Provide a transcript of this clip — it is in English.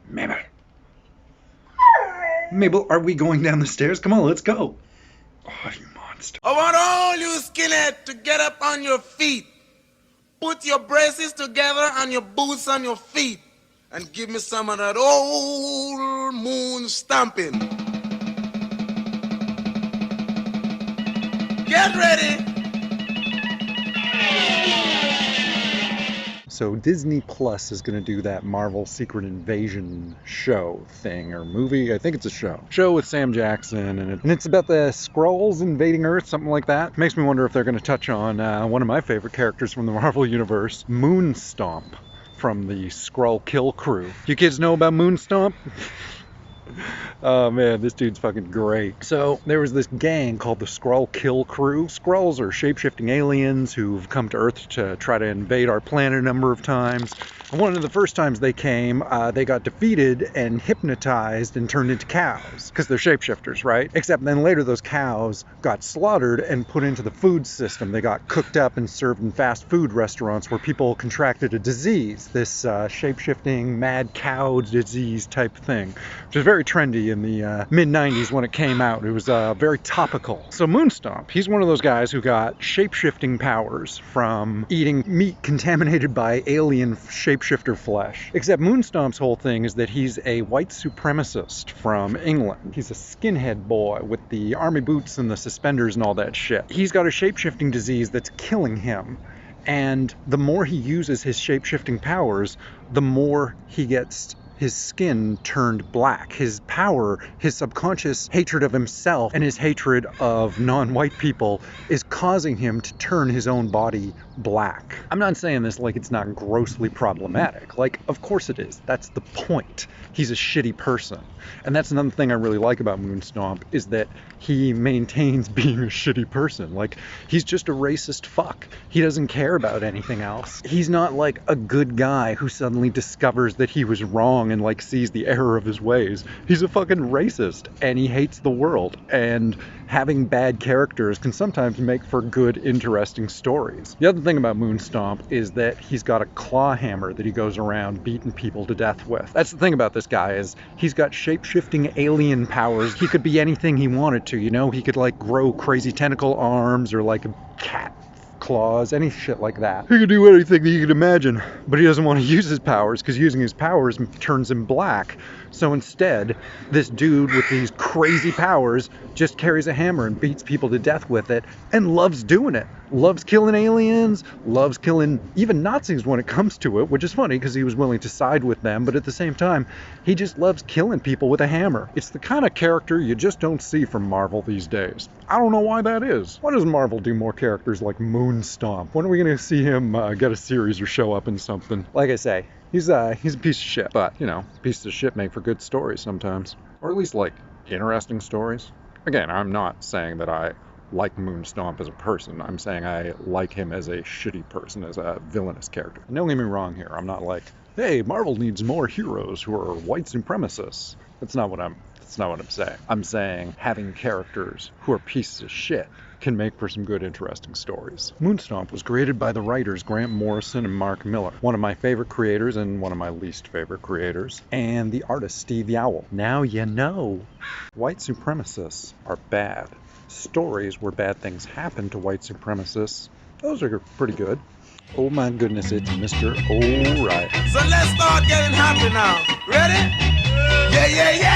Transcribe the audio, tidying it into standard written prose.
Mabel. Mabel, are we going down the stairs? Come on, let's go. Oh, you monster. I want all you skinheads to get up on your feet. Put your braces together and your boots on your feet. And give me some of that old moon stomping. Get ready. So Disney Plus is going to do that Marvel Secret Invasion show thing, or movie. I think it's a show. Show with Sam Jackson, and it's about the Skrulls invading Earth, something like that. Makes me wonder if they're going to touch on one of my favorite characters from the Marvel Universe, Moonstomp, from the Skrull Kill Crew. You kids know about Moonstomp? Oh man, this dude's fucking great. So there was this gang called the Skrull Kill Crew. Skrulls are shape-shifting aliens who've come to Earth to try to invade our planet a number of times. And one of the first times they came, they got defeated and hypnotized and turned into cows, because they're shapeshifters, right? Except then later those cows got slaughtered and put into the food system. They got cooked up and served in fast food restaurants where people contracted a disease, this shape-shifting mad cow disease type thing, which is very trendy in the mid-90s when it came out. It was very topical. So Moonstomp, he's one of those guys who got shape-shifting powers from eating meat contaminated by alien shapeshifter flesh. Except Moonstomp's whole thing is that he's a white supremacist from England. He's a skinhead boy with the army boots and the suspenders and all that shit. He's got a shape-shifting disease that's killing him. And the more he uses his shape-shifting powers, the more he gets his skin turned black. His power, his subconscious hatred of himself and his hatred of non-white people is causing him to turn his own body black. I'm not saying this like it's not grossly problematic. Like, of course it is. That's the point. He's a shitty person. And that's another thing I really like about Moonstomp, is that he maintains being a shitty person. Like, he's just a racist fuck. He doesn't care about anything else. He's not like a good guy who suddenly discovers that he was wrong and like sees the error of his ways. He's a fucking racist and he hates the world. And having bad characters can sometimes make for good, interesting stories. The other thing about Moonstomp is that he's got a claw hammer that he goes around beating people to death with. That's the thing about this guy, is he's got shape-shifting alien powers. He could be anything he wanted to, you know? He could like grow crazy tentacle arms or like a cat claws, any shit like that. He could do anything that you could imagine, but he doesn't want to use his powers because using his powers turns him black. So instead, this dude with these crazy powers just carries a hammer and beats people to death with it and loves doing it. Loves killing aliens, loves killing even Nazis when it comes to it, which is funny because he was willing to side with them, but at the same time, he just loves killing people with a hammer. It's the kind of character you just don't see from Marvel these days. I don't know why that is. Why doesn't Marvel do more characters like Moonstomp? When are we going to see him get a series or show up in something? Like I say, he's a piece of shit, but, you know, pieces of shit make for good stories sometimes. Or at least, like, interesting stories. Again, I'm not saying that I like Moonstomp as a person. I'm saying I like him as a shitty person, as a villainous character. And don't get me wrong here. I'm not like, hey, Marvel needs more heroes who are white supremacists. That's not what I'm saying. I'm saying having characters who are pieces of shit can make for some good, interesting stories. Moonstomp was created by the writers Grant Morrison and Mark Miller, one of my favorite creators and one of my least favorite creators, and the artist Steve Yowell. Now you know. White supremacists are bad. Stories where bad things happen to white supremacists, those are pretty good. Oh my goodness, it's Mr. O'Reilly. So let's start getting happy now. Ready? Yeah, yeah, yeah.